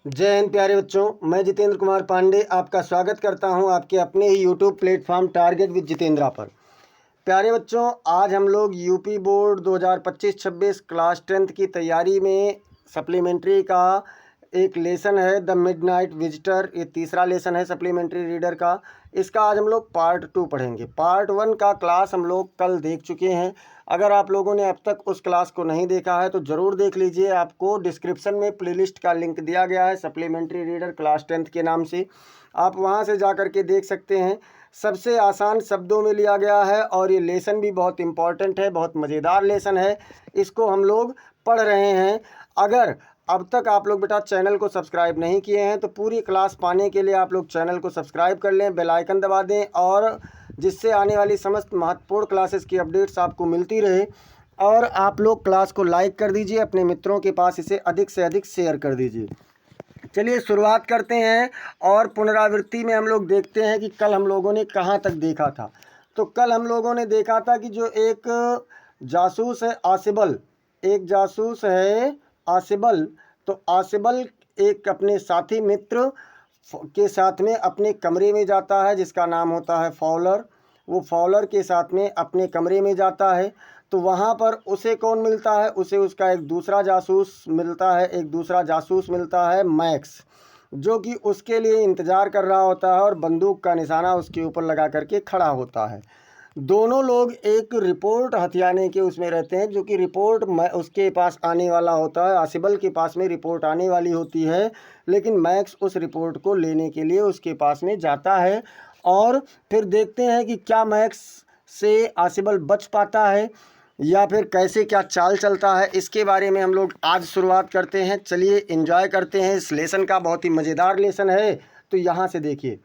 जय हिंद प्यारे बच्चों, मैं जितेंद्र कुमार पांडे आपका स्वागत करता हूं आपके अपने ही YouTube platform target with Jitendra पर। प्यारे बच्चों, आज हम लोग यूपी बोर्ड 2025-26 क्लास 10th की तैयारी में सप्लीमेंट्री का एक लेसन है द मिडनाइट विजिटर। ये तीसरा लेसन है सप्लीमेंट्री रीडर का। इसका आज हम लोग पार्ट 2 पढ़ेंगे। पार्ट 1 का क्लास हम लोग कल देख चुके हैं। अगर आप लोगों ने अब तक उस क्लास को नहीं देखा है तो ज़रूर देख लीजिए। आपको डिस्क्रिप्शन में प्लेलिस्ट का लिंक दिया गया है सप्लीमेंट्री रीडर क्लास 10th के नाम से, आप वहां से जा कर के देख सकते हैं। सबसे आसान शब्दों में लिया गया है और ये लेसन भी बहुत इम्पॉर्टेंट है, बहुत मज़ेदार लेसन है। इसको हम लोग पढ़ रहे हैं। अगर अब तक आप लोग बेटा चैनल को सब्सक्राइब नहीं किए हैं तो पूरी क्लास पाने के लिए आप लोग चैनल को सब्सक्राइब कर लें, बेल आइकन दबा दें, और जिससे आने वाली समस्त महत्वपूर्ण क्लासेस की अपडेट्स आपको मिलती रहे। और आप लोग क्लास को लाइक कर दीजिए, अपने मित्रों के पास इसे अधिक से अधिक शेयर कर दीजिए। चलिए शुरुआत करते हैं और पुनरावृत्ति में हम लोग देखते हैं कि कल हम लोगों ने कहाँ तक देखा था। तो कल हम लोगों ने देखा था कि जो एक जासूस है आसिबल, एक जासूस है आसिबल, तो आसिबल एक अपने साथी मित्र के साथ में अपने कमरे में जाता है जिसका नाम होता है फॉलर। वो फॉलर के साथ में अपने कमरे में जाता है तो वहाँ पर उसे कौन मिलता है? उसे उसका एक दूसरा जासूस मिलता है, एक दूसरा जासूस मिलता है मैक्स, जो कि उसके लिए इंतज़ार कर रहा होता है और बंदूक का निशाना उसके ऊपर लगा करके खड़ा होता है। दोनों लोग एक रिपोर्ट हथियाने के उसमें रहते हैं, जो कि रिपोर्ट उसके पास आने वाला होता है, आसिबल के पास में रिपोर्ट आने वाली होती है, लेकिन मैक्स उस रिपोर्ट को लेने के लिए उसके पास में जाता है। और फिर देखते हैं कि क्या मैक्स से आसिबल बच पाता है या फिर कैसे क्या चाल चलता है, इसके बारे में हम लोग आज शुरुआत करते हैं। चलिए एंजॉय करते हैं इस लेसन का, बहुत ही मज़ेदार लेसन है। तो यहाँ से देखिए,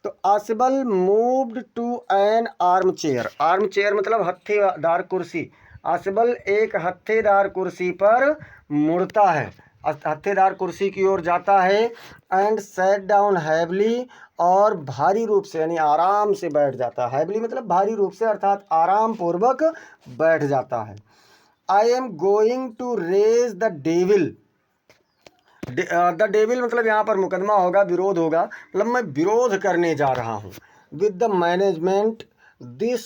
तो Asible moved to an arm chair. Arm chair मतलब हत्थेदार कुर्सी। आसिबल एक हत्थेदार कुर्सी पर मुड़ता है, हत्थेदार कुर्सी की ओर जाता है। एंड सैट डाउन हैवली, और भारी रूप से यानी आराम से बैठ जाता है। हैवली मतलब भारी रूप से, अर्थात आराम पूर्वक बैठ जाता है। I am going to raise the devil. The devil मतलब यहाँ पर मुकदमा होगा, विरोध होगा, मतलब मैं विरोध करने जा रहा हूँ। With the management this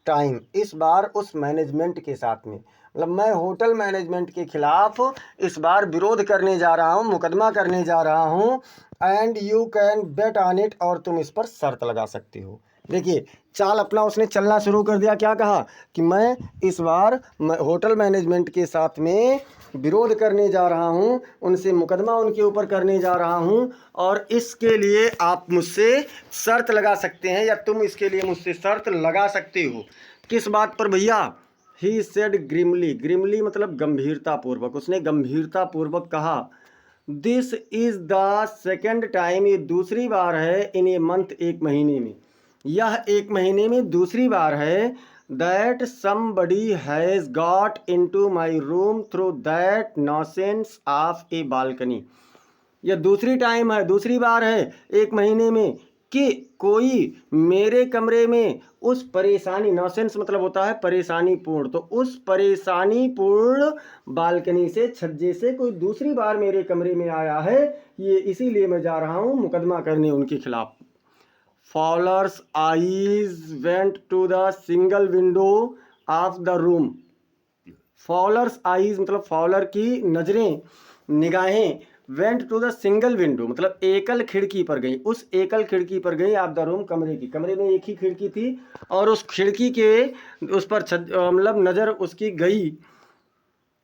time, इस बार उस मैनेजमेंट के साथ में, मतलब मैं होटल मैनेजमेंट के खिलाफ इस बार विरोध करने जा रहा हूँ, मुकदमा करने जा रहा हूँ। And you can bet on it, और तुम इस पर शर्त लगा सकते हो। देखिए चाल अपना उसने चलना शुरू कर दिया। क्या कहा कि मैं इस बार होटल मैनेजमेंट के साथ में विरोध करने जा रहा हूं, उनसे मुकदमा उनके ऊपर करने जा रहा हूं, और इसके लिए आप मुझसे शर्त लगा सकते हैं या तुम इसके लिए मुझसे शर्त लगा सकते हो। किस बात पर भैया? He said grimly. ग्रिमली मतलब गंभीरता पूर्वक, उसने गंभीरता पूर्वक कहा। This is the second time, ये दूसरी बार है, इन ए मंथ, एक महीने में, यह एक महीने में दूसरी बार है। That somebody has got into my room through that nonsense of a balcony। यह दूसरी टाइम है, दूसरी बार है एक महीने में कि कोई मेरे कमरे में उस परेशानी, नॉसेंस मतलब होता है परेशानी पूर्ण, तो उस परेशानी पूर्ण बालकनी से, छज्जे से कोई दूसरी बार मेरे कमरे में आया है। ये इसीलिए मैं जा रहा हूँ मुकदमा करने उनके खिलाफ। Fowler's eyes went to the single window of the room। Fowler's eyes मतलब फॉलर की नजरें, निगाहें, went to the single window मतलब एकल खिड़की पर गई, उस एकल खिड़की पर गई ऑफ द रूम, कमरे की। कमरे में एक ही खिड़की थी और उस खिड़की के उस पर मतलब नज़र उसकी गई।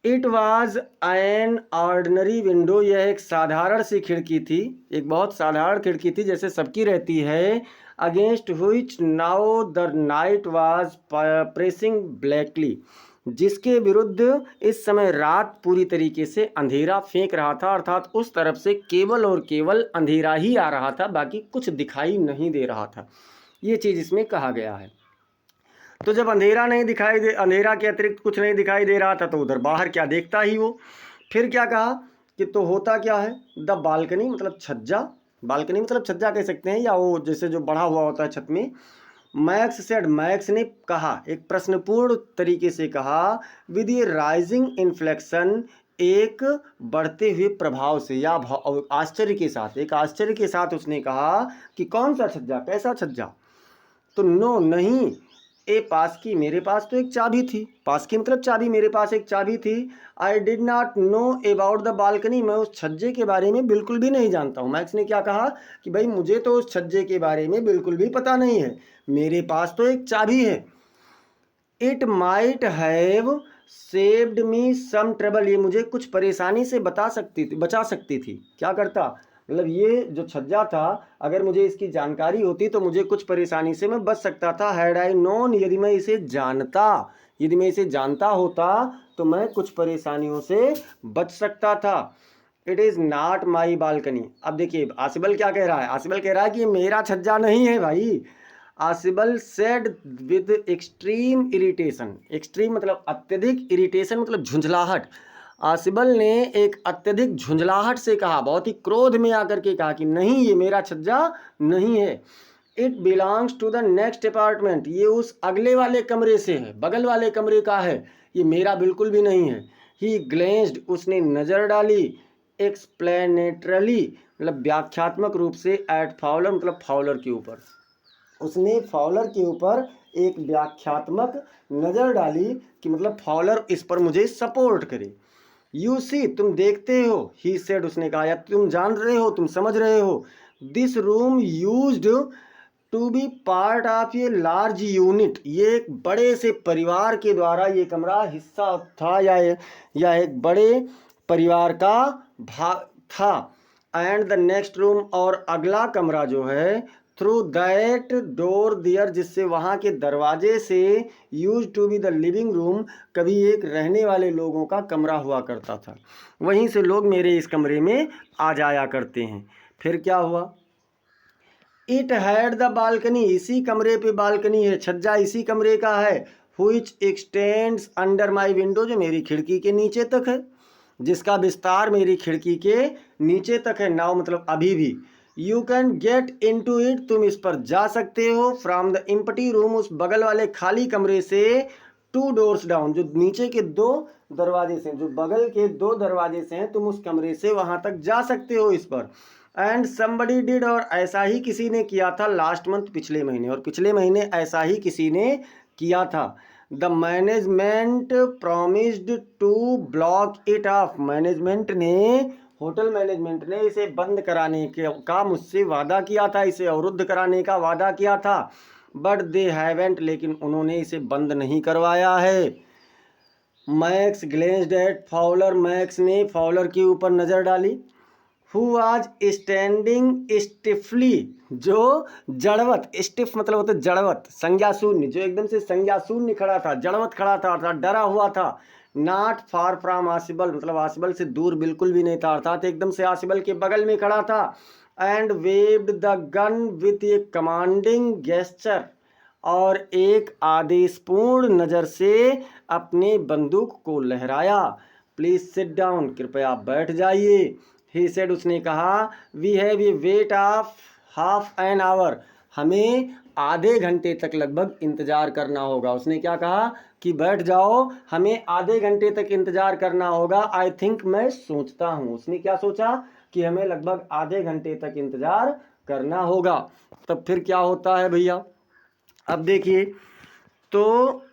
It was an ordinary window, यह एक साधारण सी खिड़की थी, एक बहुत साधारण खिड़की थी जैसे सबकी रहती है। Against which now the night was pressing blackly, जिसके विरुद्ध इस समय रात पूरी तरीके से अंधेरा फेंक रहा था, अर्थात उस तरफ से केवल और केवल अंधेरा ही आ रहा था, बाकी कुछ दिखाई नहीं दे रहा था। ये चीज़ इसमें कहा गया है। तो जब अंधेरा नहीं दिखाई दे, अंधेरा के अतिरिक्त कुछ नहीं दिखाई दे रहा था, तो उधर बाहर क्या देखता ही वो। फिर क्या कहा कि तो होता क्या है? द बालकनी मतलब छज्जा, बालकनी मतलब छज्जा कह सकते हैं, या वो जैसे जो बढ़ा हुआ होता है छत में। मैक्स सेड, मैक्स ने कहा, एक प्रश्नपूर्ण तरीके से कहा। विद ए राइजिंग इन्फ्लेक्शन एक बढ़ते हुए प्रभाव से या आश्चर्य के साथ, एक आश्चर्य के साथ उसने कहा कि कौन सा छज्जा, कैसा छज्जा? तो नो, नहीं, ए पास की, मेरे पास तो एक चाबी थी। पास की मतलब चाबी, मेरे पास एक चाबी थी। I did not know about the balcony, मैं उस छज्जे के बारे में बिल्कुल भी नहीं जानता हूँ। मैक्स ने क्या कहा कि भाई मुझे तो उस छज्जे के बारे में बिल्कुल भी पता नहीं है, मेरे पास तो एक चाबी है। It might have saved me some trouble, ये मुझे कुछ परेशानी से बचा सकती थी। क्या करता, मतलब ये जो छज्जा था, अगर मुझे इसकी जानकारी होती तो मुझे कुछ परेशानी से मैं बच सकता था। हैड आई नोन, यदि मैं इसे जानता होता तो मैं कुछ परेशानियों से बच सकता था। It is not my balcony. अब देखिए आसिबल क्या कह रहा है, आसिबल कह रहा है कि मेरा छज्जा नहीं है भाई। Asible said with extreme irritation, extreme मतलब अत्यधिक, इरिटेशन मतलब झुंझलाहट। आसिबल ने एक अत्यधिक झुंझलाहट से कहा, बहुत ही क्रोध में आकर के कहा कि नहीं, ये मेरा छज्जा नहीं है। It belongs to the next apartment, ये उस अगले वाले कमरे से है, बगल वाले कमरे का है, ये मेरा बिल्कुल भी नहीं है। ही ग्लेंस्ड, उसने नज़र डाली, एक्सप्लेनेटरली मतलब व्याख्यात्मक रूप से, एट फाउलर मतलब फाउलर के ऊपर, उसने फाउलर के ऊपर एक व्याख्यात्मक नज़र डाली कि मतलब फाउलर इस पर मुझे सपोर्ट करे। यू सी, तुम देखते हो, ही सेड, उसने कहा, या तुम जान रहे हो, तुम समझ रहे हो, this room used to be part of a large unit, ये एक बड़े से परिवार के द्वारा ये कमरा हिस्सा था, या एक बड़े परिवार का भाग था। एंड द नेक्स्ट रूम, और अगला कमरा जो है, थ्रू दैट डोर दियर, जिससे वहाँ के दरवाजे से, use to be the living room, कभी एक रहने वाले लोगों का कमरा हुआ करता था, वहीं से लोग मेरे इस कमरे में आ जाया करते हैं। फिर क्या हुआ, इट हैड द बालकनी, इसी कमरे पे बालकनी है, छज्जा इसी कमरे का है, which x tends under my window, जो मेरी खिड़की के नीचे तक है, जिसका विस्तार मेरी खिड़की के नीचे तक है। नाउ मतलब अभी भी। You can get into it, तुम इस पर जा सकते हो, फ्रॉम द एम्प्टी रूम, उस बगल वाले खाली कमरे से, 2 डोर्स डाउन, जो नीचे के 2 दरवाजे से, जो बगल के 2 दरवाजे से हैं, तुम उस कमरे से वहां तक जा सकते हो इस पर। एंड समबडी डिड, और ऐसा ही किसी ने किया था, लास्ट मंथ, पिछले महीने, और पिछले महीने ऐसा ही किसी ने किया था। The management promised to block it off, management ने, होटल मैनेजमेंट ने इसे बंद कराने का मुझसे वादा किया था, इसे अवरुद्ध कराने का वादा किया था। बट दे हैवेंट, लेकिन उन्होंने इसे बंद नहीं करवाया है। मैक्स ग्लेंस्ड एट फाउलर, मैक्स ने फाउलर के ऊपर नज़र डाली। हु वाज स्टैंडिंग स्टिफली, जो जड़वत, स्टिफ मतलब होता है जड़वत, संज्ञा शून्य, जो एकदम से संज्ञा शून्य खड़ा था, जड़वत खड़ा था, अर्थात डरा हुआ था। नॉट फार फ्रॉम आसिबल, मतलब आसिबल से दूर बिल्कुल भी नहीं था, अर्थात एकदम से आसिबल के बगल में खड़ा था। And waived the gun with a commanding gesture, और एक आदेशपूर्ण नज़र से अपने बंदूक को लहराया। प्लीज सिट डाउन, कृपया बैठ जाइए। ही सेड, उसने कहा, we have a wait of half an hour, हमें आधे घंटे तक लगभग इंतज़ार करना होगा। उसने क्या कहा कि बैठ जाओ, हमें आधे घंटे तक इंतज़ार करना होगा। आई थिंक, मैं सोचता हूँ, उसने क्या सोचा कि हमें लगभग आधे घंटे तक इंतज़ार करना होगा। तब फिर क्या होता है भैया, अब देखिए, तो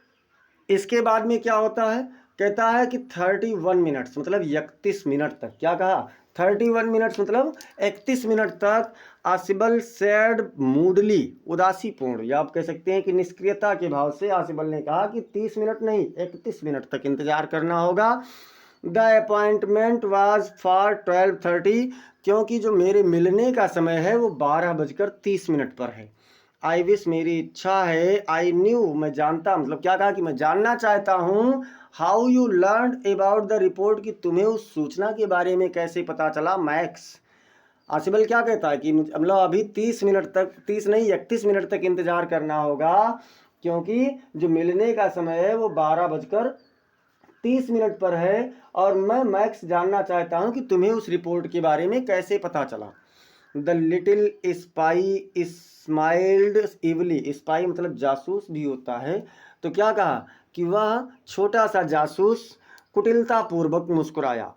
इसके बाद में क्या होता है, कहता है कि 31 मिनट्स मतलब 31 मिनट तक, क्या कहा, 31 मिनट्स मतलब 31 मिनट तक आसिबल सैड मूडली, उदासीपूर्ण, या आप कह सकते हैं कि निष्क्रियता के भाव से आसिबल ने कहा कि 30 मिनट नहीं, 31 मिनट तक इंतजार करना होगा। द अपॉइंटमेंट वाज फॉर 12:30, क्योंकि जो मेरे मिलने का समय है वो 12:30 पर है। आई विश, मेरी इच्छा है, आई न्यू, मैं जानता, मतलब क्या कहा कि मैं जानना चाहता हूँ, how you learn about the report, कि तुम्हें उस सूचना के बारे में कैसे पता चला। मैक्स, आसिबल क्या कहता है कि मतलब अभी 30 मिनट तक, 30 नहीं 31 मिनट तक इंतजार करना होगा, क्योंकि जो मिलने का समय है वो 12:30 पर है, और मैं मैक्स जानना चाहता हूँ कि तुम्हें उस रिपोर्ट के बारे में कैसे पता चला। The little spy smiled evilly, spy मतलब जासूस भी होता है, तो क्या कहा कि वह छोटा सा जासूस कुटिलतापूर्वक मुस्कुराया।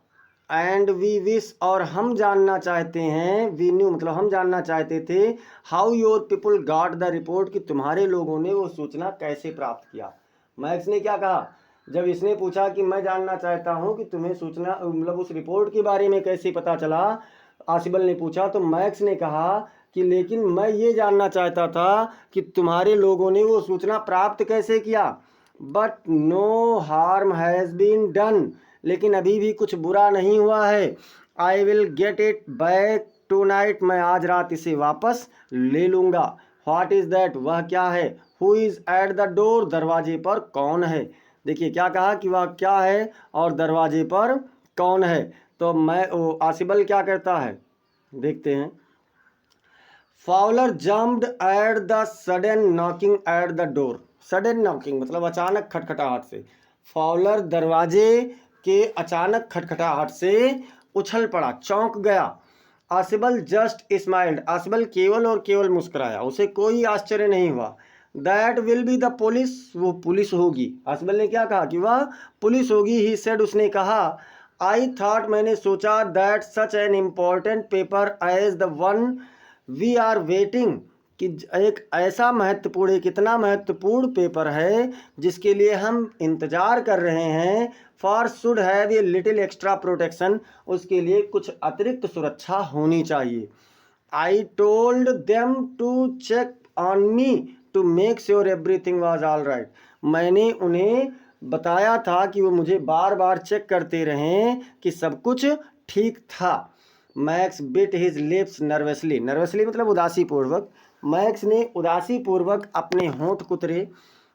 एंड वी विश, और हम जानना चाहते हैं, वी न्यू मतलब हम जानना चाहते थे, how your people got the report, कि तुम्हारे लोगों ने वो सूचना कैसे प्राप्त किया। मैक्स ने क्या कहा, जब इसने पूछा कि मैं जानना चाहता हूं कि तुम्हें सूचना मतलब उस रिपोर्ट के बारे में कैसे पता चला, आसिबल ने पूछा, तो मैक्स ने कहा कि लेकिन मैं ये जानना चाहता था कि तुम्हारे लोगों ने वो सूचना प्राप्त कैसे किया। But no harm has been done, लेकिन अभी भी कुछ बुरा नहीं हुआ है। I will get it back tonight, मैं आज रात इसे वापस ले लूँगा। व्हाट इज़ दैट, वह क्या है। Who is eight the door, दरवाजे पर कौन है। देखिए क्या कहा कि वह क्या है और दरवाजे पर कौन है। तो आसिबल क्या करता है, देखते हैं। Fowler jumped at the sudden knocking at the door. Sudden knocking मतलब अचानक खटखटाहट से। फाउलर दरवाजे के अचानक खटखटाहट से उछल पड़ा, चौंक गया। आसिबल जस्ट स्माइल्ड, आसिबल केवल और केवल मुस्कुराया, उसे कोई आश्चर्य नहीं हुआ। That will be the police, वो पुलिस होगी। आसिबल ने क्या कहा कि वह पुलिस होगी। ही सेड, उसने कहा, आई थॉट, मैंने सोचा, that such an important paper as the one we are waiting, कि एक ऐसा महत्वपूर्ण, एक इतना महत्वपूर्ण पेपर है जिसके लिए हम इंतज़ार कर रहे हैं। For should have a little extra protection, उसके लिए कुछ अतिरिक्त सुरक्षा होनी चाहिए। I told them to check on me to make sure everything was all right, मैंने उन्हें बताया था कि वो मुझे बार बार चेक करते रहें कि सब कुछ ठीक था। Max bit his lips nervously, nervously मतलब उदासी पूर्वक। मैक्स ने उदासी पूर्वक अपने होंठ कुतरे।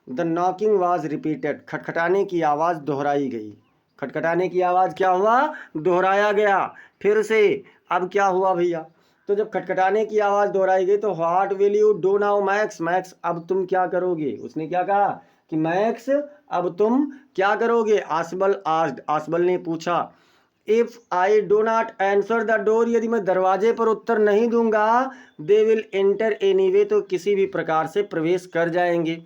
द नॉकिंग वाज रिपीटेड, खटखटाने की आवाज़ दोहराई गई। खटखटाने की आवाज़ क्या हुआ, दोहराया गया फिर से। अब क्या हुआ भैया, तो जब खटखटाने की आवाज़ दोहराई गई तो what will you do now max, max अब तुम क्या करोगे। उसने क्या कहा कि मैक्स अब तुम क्या करोगे। आसबल आस्क्ड, आसबल ने पूछा। If I do not answer the door, यदि मैं दरवाजे पर उत्तर नहीं दूंगा, दे विल एंटर एनीवे, तो किसी भी प्रकार से प्रवेश कर जाएंगे।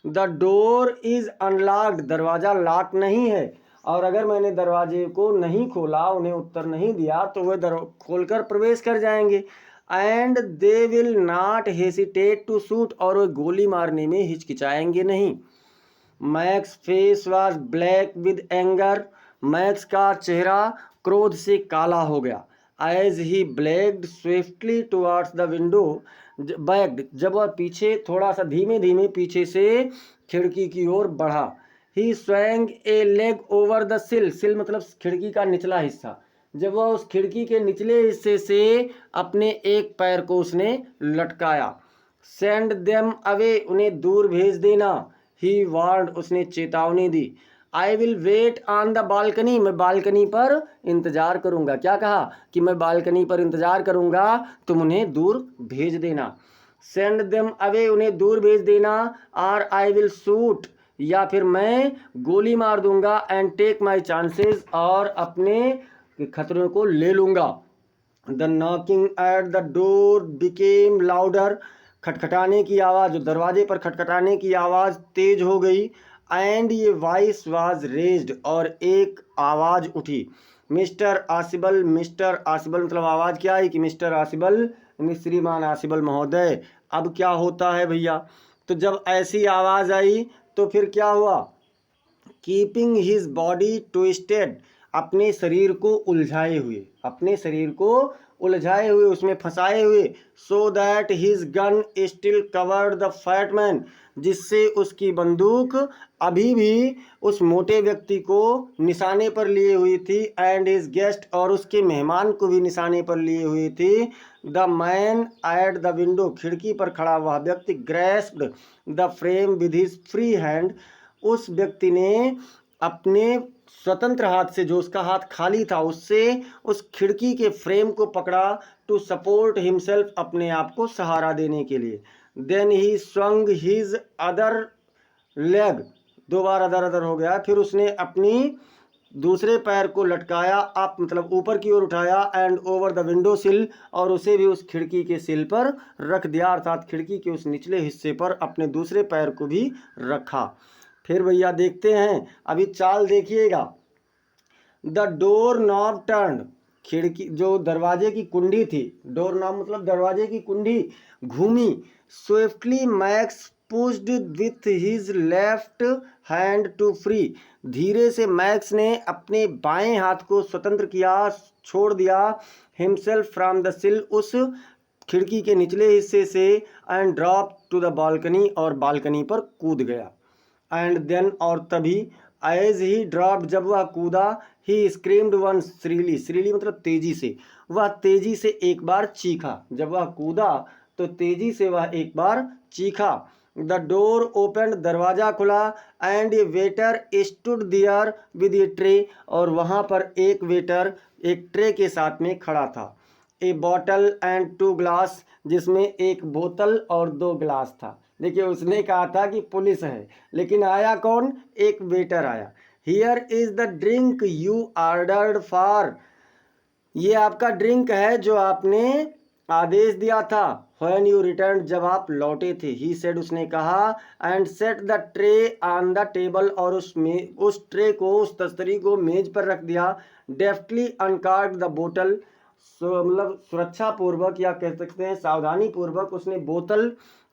द डोर इज अनलॉक्ड, दरवाज़ा लॉक नहीं है, और अगर मैंने दरवाजे को नहीं खोला, उन्हें उत्तर नहीं दिया, तो वह खोलकर प्रवेश कर जाएंगे। And they will not hesitate to shoot, और वह गोली मारने में हिचकिचाएंगे नहीं। Max face was black with anger, Max का चेहरा क्रोध से काला हो गया। As he backed swiftly towards the window, backed जब वह पीछे थोड़ा सा धीमे धीमे पीछे से खिड़की की ओर बढ़ा। He swung a leg over the sill, sill मतलब खिड़की का निचला हिस्सा। जब वह उस खिड़की के निचले हिस्से से अपने एक पैर को उसने लटकाया। सेंड देम अवे, उन्हें दूर भेज देना। ही वार्ड, उसने चेतावनी दी। I will wait on the balcony, मैं बालकनी पर इंतज़ार करूँगा। क्या कहा कि मैं बालकनी पर इंतज़ार करूँगा, तुम उन्हें दूर भेज देना। सेंड देम अवे, उन्हें दूर भेज देना। और आई विल शूट, या फिर मैं गोली मार दूंगा। एंड टेक माई चांसेस, और अपने खतरों को ले लूँगा। The knocking at the door became louder, खटखटाने की आवाज़, जो दरवाजे पर खटखटाने की आवाज़ तेज हो गई। एंड ये वॉइस वाज रेज्ड, और एक आवाज़ उठी। मिस्टर आसिबल, मिस्टर आसिबल मतलब आवाज़ क्या आई कि मिस्टर आसिबल, श्रीमान आसिबल महोदय। अब क्या होता है भैया, तो जब ऐसी आवाज़ आई तो फिर क्या हुआ। कीपिंग हिज बॉडी ट्विस्टेड, अपने शरीर को उलझाए हुए, अपने शरीर को उलझाए हुए, उसमें फंसाए हुए। So that his gun still covered the fat man, जिससे उसकी बंदूक अभी भी उस मोटे व्यक्ति को निशाने पर लिए हुई थी। एंड हिज गेस्ट, और उसके मेहमान को भी निशाने पर लिए हुई थी। The man at the window, खिड़की पर खड़ा वह व्यक्ति, grasped the frame with his free hand, उस व्यक्ति ने अपने स्वतंत्र हाथ से, जो उसका हाथ खाली था, उससे उस खिड़की के फ्रेम को पकड़ा। टू सपोर्ट हिमसेल्फ, अपने आप को सहारा देने के लिए। Then he swung his other leg, दो बार अदर अदर हो गया। फिर उसने अपनी दूसरे पैर को लटकाया, अप मतलब ऊपर की ओर उठाया। एंड ओवर द विंडो सिल, और उसे भी उस खिड़की के सिल पर रख दिया, अर्थात खिड़की के उस निचले हिस्से पर अपने दूसरे पैर को भी रखा। फिर भैया देखते हैं, अभी चाल देखिएगा। द डोर नॉब टर्न, खिड़की जो दरवाजे की कुंडी थी, डोर नॉब मतलब दरवाजे की कुंडी घूमी। Swiftly Max pushed with his left hand to free, धीरे से मैक्स ने अपने बाएं हाथ को स्वतंत्र किया, छोड़ दिया। हिमसेल्फ फ्रॉम द सिल, उस खिड़की के निचले हिस्से से। And drop to the balcony, और बालकनी पर कूद गया। एंड देन, और तभी, एज ही ड्रॉप, जब वह कूदा, ही स्क्रीम्ड वन श्रीली, श्रीली मतलब तेजी से, वह तेजी से एक बार चीखा। जब वह कूदा तो तेजी से वह एक बार चीखा। द डोर ओपन, दरवाजा खुला। And a waiter stood there with a tray, और वहाँ पर एक वेटर एक ट्रे के साथ में खड़ा था। ए बॉटल एंड टू ग्लास, जिसमें एक बोतल और 2 गिलास था। देखिए उसने कहा था कि पुलिस है, लेकिन आया कौन? एक वेटर आया। Here is the drink you ordered for, ये आपका ड्रिंक है जो आपने आदेश दिया था। व्हेन यू रिटर्न, जब आप लौटे थे। ही सेड, उसने कहा। And set the tray on the table, और उस ट्रे को, उस तस्तरी को मेज पर रख दिया। डेफ्टली अनकॉर्क्ड द बोतल, मतलब सुरक्षा पूर्वक या कह सकते हैं सावधानी पूर्वक उसने बोतल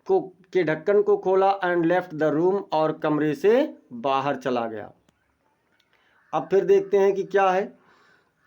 को के ढक्कन को खोला। एंड लेफ्ट द रूम, और कमरे से बाहर चला गया। अब फिर देखते हैं कि क्या है।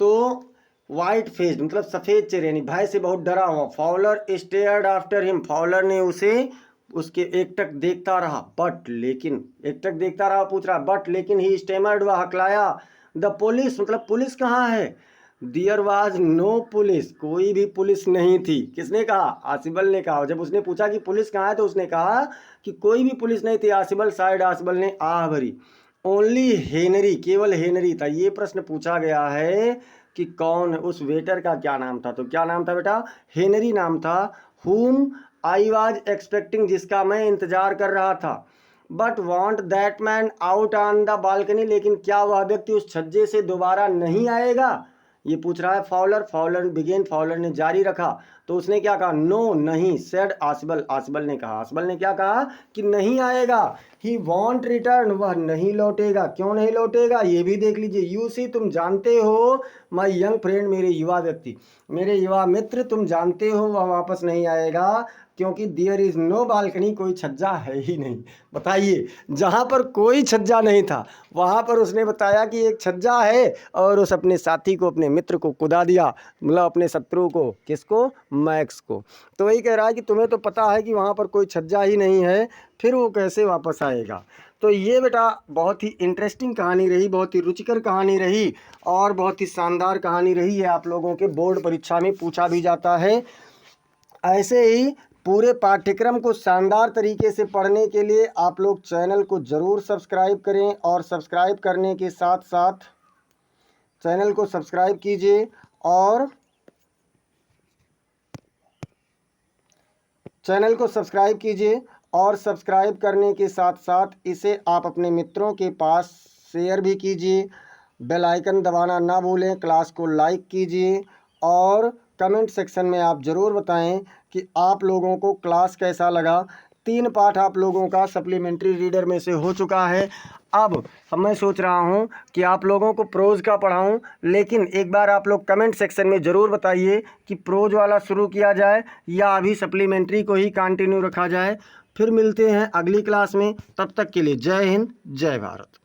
तो वाइट फेस मतलब सफ़ेद चेहरे, यानी भय से बहुत डरा हुआ। Fowler stared after him, Fowler ने उसे उसके एकटक देखता रहा। बट, लेकिन, एकटक देखता रहा, पूछ रहा बट, लेकिन। ही स्टेमर्ड, वह हकलाया। द पुलिस मतलब पुलिस कहाँ है? देयर वाज नो पुलिस, कोई भी पुलिस नहीं थी। किसने कहा? आसिबल ने कहा। जब उसने पूछा कि पुलिस कहाँ है तो उसने कहा कि कोई भी पुलिस नहीं थी। आसिबल साइड, आसिबल ने आह भरी। ओनली हेनरी, केवल हेनरी था। ये प्रश्न पूछा गया है कि कौन, उस वेटर का क्या नाम था? तो क्या नाम था बेटा? हेनरी नाम था। whom आई वाज एक्सपेक्टिंग, जिसका मैं इंतजार कर रहा था। But want that man out on the balcony, लेकिन क्या वह व्यक्ति उस छज्जे से दोबारा नहीं आएगा? ये पूछ रहा है फॉलर। फॉलर बिगेन, फॉलर ने जारी रखा। तो उसने क्या कहा? नो, नहीं। सेड आसिबल, आसिबल ने कहा। आसिबल ने क्या कहा? कि नहीं आएगा। ही वॉन्ट रिटर्न, वह नहीं लौटेगा। क्यों नहीं लौटेगा ये भी देख लीजिए। यू सी, तुम जानते हो, माई यंग फ्रेंड, मेरे युवा व्यक्ति, मेरे युवा मित्र, तुम जानते हो वह वापस नहीं आएगा, क्योंकि देयर इज नो बालकनी, कोई छज्जा है ही नहीं। बताइए, जहाँ पर कोई छज्जा नहीं था वहाँ पर उसने बताया कि एक छज्जा है, और उस अपने साथी को, अपने मित्र को कुदा दिया, मतलब अपने शत्रु को। किसको? मैक्स को। तो वही कह रहा है कि तुम्हें तो पता है कि वहाँ पर कोई छज्जा ही नहीं है, फिर वो कैसे वापस आएगा? तो ये बेटा बहुत ही इंटरेस्टिंग कहानी रही, बहुत ही रुचिकर कहानी रही, और बहुत ही शानदार कहानी रही है। आप लोगों के बोर्ड परीक्षा में पूछा भी जाता है। ऐसे ही पूरे पाठ्यक्रम को शानदार तरीके से पढ़ने के लिए आप लोग चैनल को ज़रूर सब्सक्राइब करें, और सब्सक्राइब करने के साथ साथ चैनल को सब्सक्राइब कीजिए, और चैनल को सब्सक्राइब कीजिए, और सब्सक्राइब करने के साथ साथ इसे आप अपने मित्रों के पास शेयर भी कीजिए। बेल आइकन दबाना ना भूलें। क्लास को लाइक कीजिए, और कमेंट सेक्शन में आप ज़रूर बताएं कि आप लोगों को क्लास कैसा लगा। 3 पाठ आप लोगों का सप्लीमेंट्री रीडर में से हो चुका है। अब मैं सोच रहा हूं कि आप लोगों को प्रोज का पढ़ाऊं, लेकिन एक बार आप लोग कमेंट सेक्शन में ज़रूर बताइए कि प्रोज वाला शुरू किया जाए या अभी सप्लीमेंट्री को ही कंटिन्यू रखा जाए। फिर मिलते हैं अगली क्लास में, तब तक के लिए जय हिंद, जय भारत।